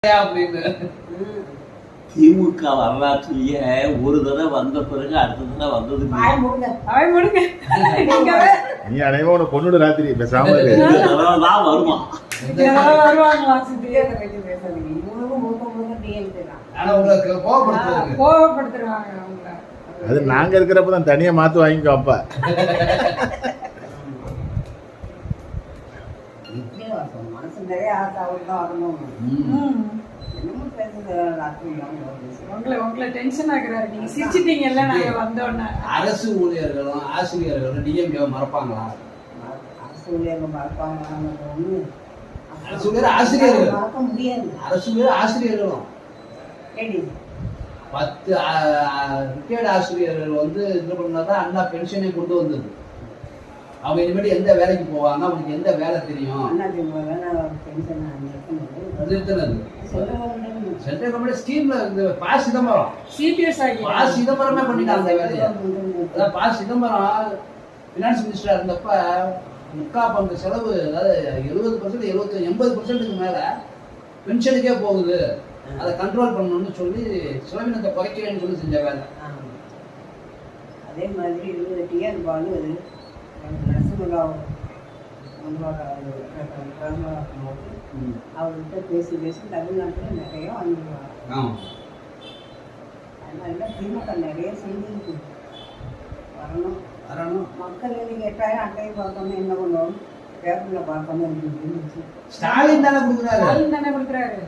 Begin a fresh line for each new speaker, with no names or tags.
அப்படின்னு.
திமுக வரலாற்றிலேயே ஒரு தடவை வந்த பிறகு அடுத்த தடவை வந்தது
நீ அனைவரும் உன்னை கொண்டுடு ராத்திரி பேசாம
தான் வருவான்.
ஆனா உங்களுக்கு
கோவப்படுத்துறாங்க.
அது நாங்க இருக்கிறப்பதான் தனியா மாத்து வாங்கிக்கோ அப்ப.
அரசு ஊழியர்களும் ஆசிரியர்களும் டிஎம்கே மறப்பாங்களா?
அரசு ஊழியர்கள் மறப்பாங்களா?
அரசு ஊழியர் ஆசிரியர்கள்
மறக்க முடியாது.
அரசு ஊழியர் ஆசிரியர்களும் 10 ரிட்டையர்டு ஆசிரியர்கள் வந்து இது பண்ணாதான் அண்ணா பென்ஷனே கொண்டு வந்தது. அவங்க இனிமேல் எந்த வேலைக்கு போவாங்க, அவங்களுக்கு எந்த வேலை தெரியும். சென்ட்ரல் கவர்மெண்ட் ஸ்கீம்ல இந்த ப. சிதம்பரம் சிதம்பரமே பண்ணிட்டாங்க அந்த வேலையை. அதான் ப. சிதம்பரம் பினான்ஸ் மினிஸ்டரா இருந்தப்ப முக்கால் பங்கு செலவு, அதாவது 70%, 80%க்கு மேல பென்ஷனுக்கே போகுது. அதை கண்ட்ரோல் பண்ணணும்னு சொல்லி செலவினத்தை குறைக்கிறேன்னு சொல்லி செஞ்ச வேலை.
அதே மாதிரி டிஆர் பாலு நரசிம்மராவ் அவர்கிட்ட பேசி தமிழ்நாட்டில் நிறைய வந்துடுவாங்க. அதனால திமுக நிறைய செய்தி வரணும். மக்கள் இன்னைக்கு 8000 அட்டையை பார்க்காம என்ன பண்ணுவோம், பேப்பரில் பார்க்காம இருந்துச்சு.
ஸ்டாலின் தானே கொடுக்குறாரு.